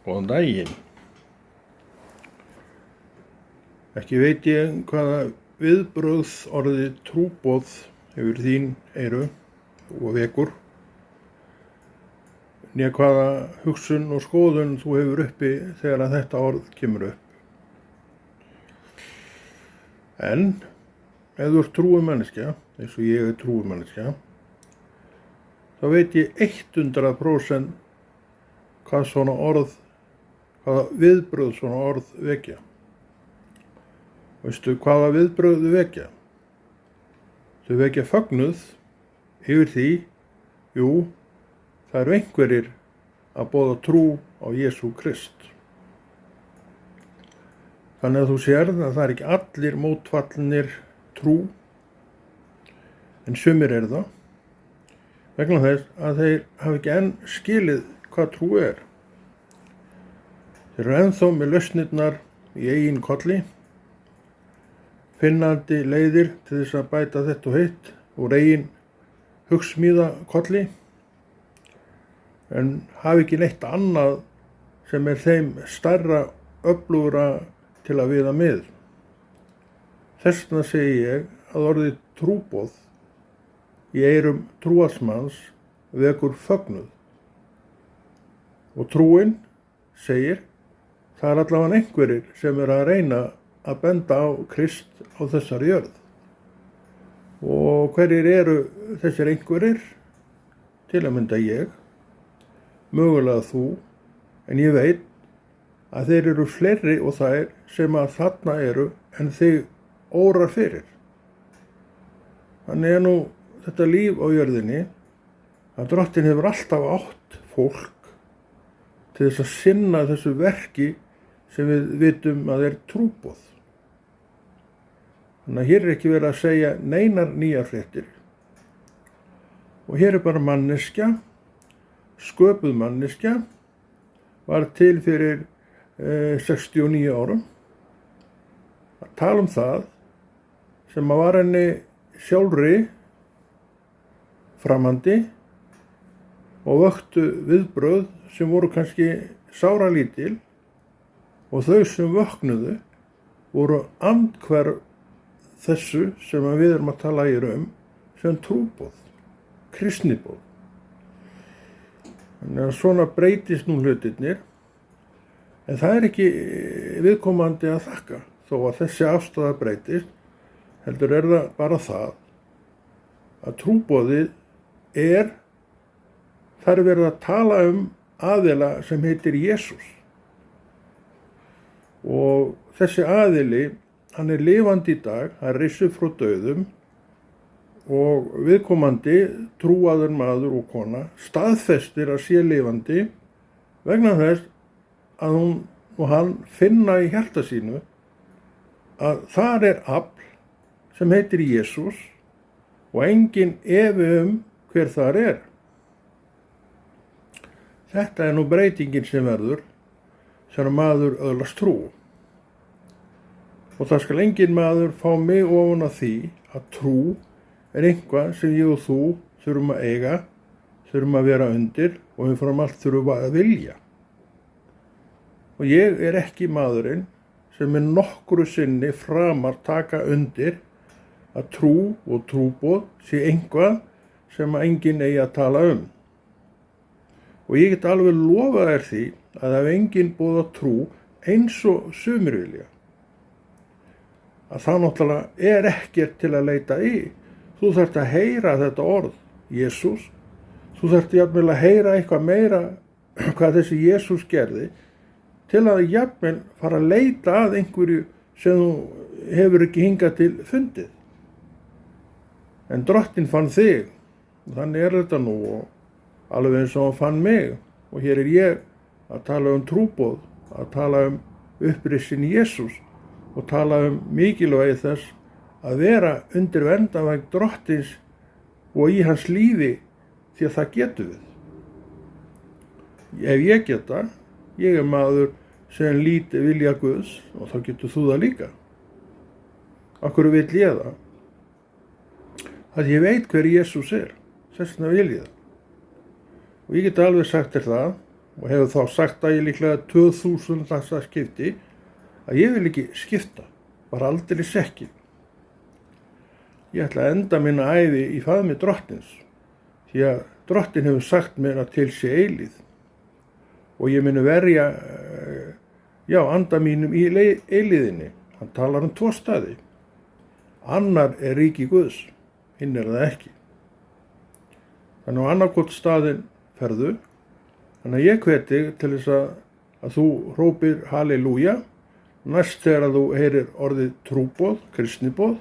Góðan daginn. Ekki veit ég hvaða viðbrögð orðið trúboð hefur þín eyru og vekur, né hvaða hugsun og skoðun þú hefur uppi þegar að þetta orð kemur upp. En ef þú ert trúin manneskja, eins og ég er trúin manneskja, þá veit ég 100% hvaða viðbrögð svona orð vekja. Veistu hvaða viðbrögð þau vekja? Þau vekja fögnuð yfir því, það eru einhverjir að boða trú á Jesú Krist. Þannig að þú sérð að það er ekki allir mótfallnir trú, en sumir eru það, vegna þess að þeir hafa ekki enn skilið hvað trú er. Þeir eru ennþá með lausnirnar í eigin kolli, finnandi leiðir til þess að bæta þetta og hitt úr eigin hugsmíða kolli, en hafi ekki neitt annað sem er þeim stærra öflugra til að viða með. Þess vegna segi ég að orðið trúboð í eyrum trúarsmanns vekur fögnuð. Og trúin segir, það er allavega einhverjir sem eru að reyna að benda á Krist á þessari jörð. Og hverjir eru þessir einhverjir? Til að mynda ég, mögulega þú, en ég veit að þeir eru fleiri og þær sem að þarna eru en þig órar fyrir. Þannig er nú þetta líf á jörðinni að Drottinn hefur alltaf átt fólk til þess að sinna þessu verki sem við vitum að er trúboð. Þannig að hér er ekki verið að segja neinar nýjar fréttir. Og hér er bara manneskja, sköpuð manneskja, var til fyrir 69 árum, að tala um það sem að var henni sjálfri framandi og vöktu viðbrögð sem voru kannski sáralítil, og þau sem vöknuðu voru andhverf þessu sem við erum að tala sem trúboð, kristniboð. Þannig að svona breytist nú hlutirnir, en það er ekki viðkomandi að þakka, þó að þessi afstaða breytist, heldur er það bara það að trúboðið það er verið að tala aðila sem heitir Jesús. Og þessi aðili, hann er lifandi í dag, hann risið frá dauðum, og viðkomandi trúaður maður og kona staðfestir að sé lifandi vegna þess að hún og hann finna í hjarta sínu að þar er afl sem heitir Jesús og engin efi hver þar er. Þetta er nú breytingin sem verður þegar maður öðlast trú. Og það skal engin maður fá mig ofan af því að trú er eitthvað sem ég og þú þurfum að eiga, þurfum að vera undir og við fórum allt þurfum að vilja. Og ég er ekki maðurinn sem nokkru sinni framar taka undir að trú og trúboð sé eitthvað sem enginn eigi að tala Og ég get alveg lofað þér því að ef enginn boðar trú eins og sumir vilja, að það náttúrulega er ekkert til að leita í. Þú þarft að heyra þetta orð, Jesús. Þú þarft jafnvel að heyra eitthvað meira hvað þessi Jesús gerði til að jafnvel fara að leita að einhverju sem þú hefur ekki hingað til fundið. En Drottinn fann þig, þannig er þetta nú og alveg eins og hann fann mig. Og hér er ég að tala trúboð, að tala upprisin Jesús og tala mikilvægi þess að vera undir verndarvæng Drottins og í hans lífi, því að það getum við. Ef ég geta, ég er maður sem líti vilja Guðs og þá getur þú það líka. Af hverju vill ég það? Að ég veit hver Jesús er, þess vegna vil ég það. Og ég get alveg sagt þér það og hefur þá sagt að ég líklega 2000 þessa skipti að ég vil ekki skipta, bara aldrei sekki. Ég ætla að enda minna ævi í faðmi drottins, því að drottin hefur sagt mér að til sé eilíð og ég muni verja anda mínum í eilíðinni. Hann talar 2 staði. Annar er ríki Guðs, hinn er það ekki. Þannig á annarkot staðinn ferðu, þannig að ég hveti til þess að þú hrópir halleluja, næst þegar þú heyrir orðið trúboð, kristniboð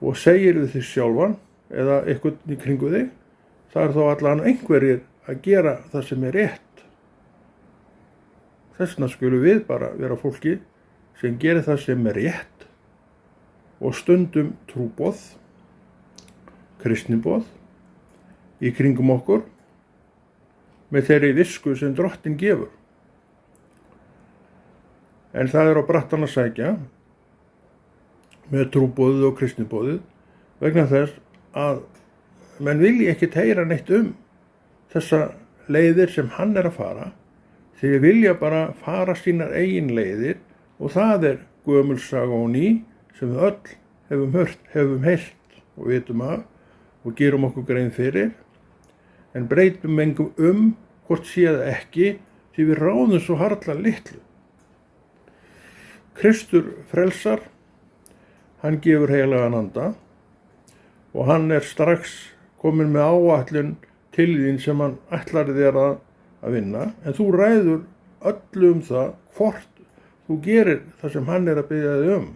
og segir við þig sjálfan eða eitthvað í kringu þig, það er þá allan einhverjir að gera það sem er rétt. Þessna skulum við bara vera fólki sem gerir það sem er rétt og stundum trúboð, kristniboð í kringum okkur með þeirri visku sem drottin gefur. En það er á brattan að sækja með trúboðið og kristniboðið vegna þess að menn vilji ekkert heyra neitt þessa leiðir sem hann er að fara. Þeir vilja bara fara sínar eigin leiðir og það er gömul saga og ný sem við öll hefum heyrt og vitum af og gerum okkur grein fyrir, en breytum engum hvort sé það ekki því við ráðum svo harla litlu. Kristur frelsar, hann gefur heilagan anda og hann er strax komin með áætlun til þín sem hann ætlar þér að vinna, en þú ræður öllu það hvort þú gerir það sem hann er að biðja þig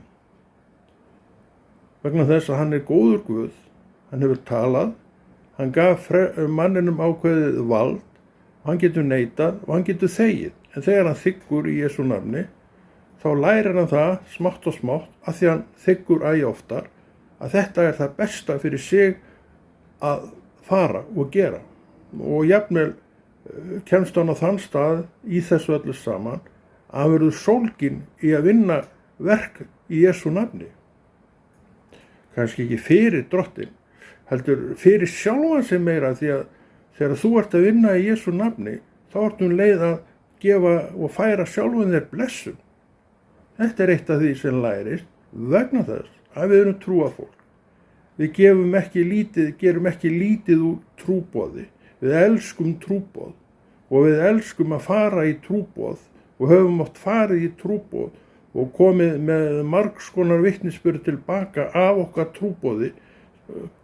vegna þess að hann er góður Guð, hann hefur talað, hann gaf manninum ákveðið vald og hann getur neitað og hann getur þegið, en þegar hann þiggur í Jesú nafni þá lærir hann það smátt og smátt að því hann þiggur æ oftar að þetta er það besta fyrir sig að fara og gera og jafnvel kemst hann á þann stað í þessu öllu saman að hann verður sólginn í að vinna verk í Jesú nafni. Kannski ekki fyrir drottin, heldur fyrir sjálfan sig meira því að þegar þú ert að vinna í Jesú nafni þá ertu leið að gefa og færa sjálfan þér blessun. Þetta er eitt af því sem lærist vegna þess að við erum trúafólk. Við gerum ekki lítið úr trúboði. Við elskum trúboð og við elskum að fara í trúboð og höfum oft farið í trúboð og komið með margs konar vitnisburð tilbaka af okkar trúboði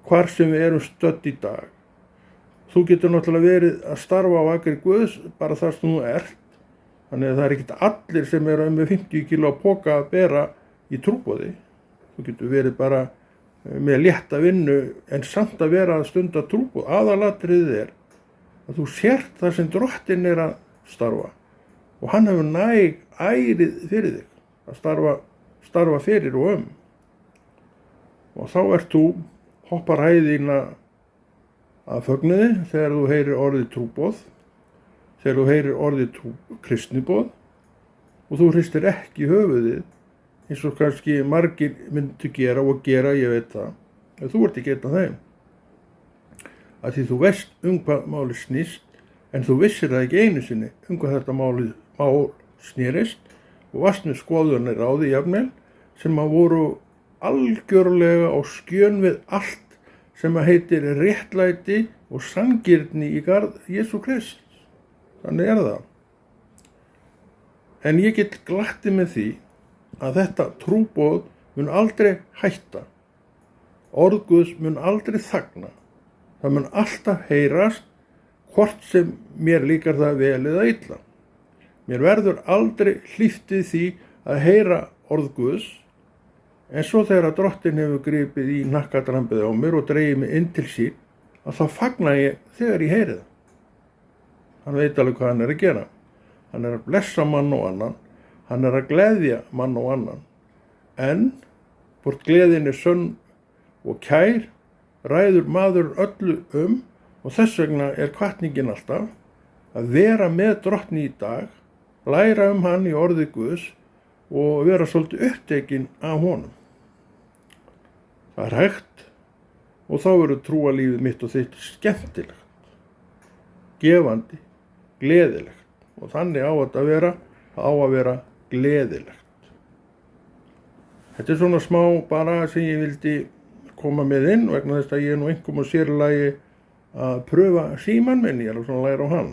hvar sem við erum stödd í dag. Þú getur náttúrulega verið að starfa á akri Guðs bara þar sem þú ert, þannig að það er ekkert allir sem eru með 50 kíló poka að bera í trúboði. Þú getur verið bara með létta vinnu en samt að vera að stunda trúboð. Aðalatriðið er að þú sért það sem drottin er að starfa og hann hefur næg ærið fyrir þig að starfa fyrir og og þá ert þú hoppar hæðina að fögnuði þegar þú heyrir orðið trúboð, þegar þú heyrir orðið kristniboð og þú hristir ekki höfuðið eins og kannski margir myndu gera, ég veit það, en þú ert ekki einn af þeim. Að því þú veist hvað málið snýst, en þú vissir það ekki einu sinni hvað þetta mál snýrist og varst með skoðunir á því jafnvel sem að voru algjörlega á skjön við allt sem að heitir réttlæti og sanngirni í garð Jesú Krist. Þannig er það. En ég get glattið með því að þetta trúboð mun aldrei hætta. Orð Guðs mun aldrei þagna. Það mun alltaf heyrast hvort sem mér líkar það vel eða illa. Mér verður aldrei hlíft við því að heyra orð Guðs, en svo þegar að drottin hefur gripið í hnakkadrambið á mér og dregið mig inn til sín, að þá fagna ég þegar ég heyri það. Hann veit alveg hvað hann er að gera. Hann er að blessa mann og annan, hann er að gleðja mann og annan. En hvort gleðin er sönn og kær, ræður maður öllu og þess vegna er hvatningin alltaf að vera með drottni í dag, læra hann í orði Guðs og vera svolítið upptekinn af honum. Það er hægt og þá verður trúarlífið mitt og þitt skemmtilegt, gefandi, gleðilegt. og þannig á þetta að vera, það á að vera gleðilegt. Þetta er svona smá bara sem ég vildi koma með inn vegna þess að ég er nú einkum og sérlagi að pröfa símann minn, ég er svona að læra á hann.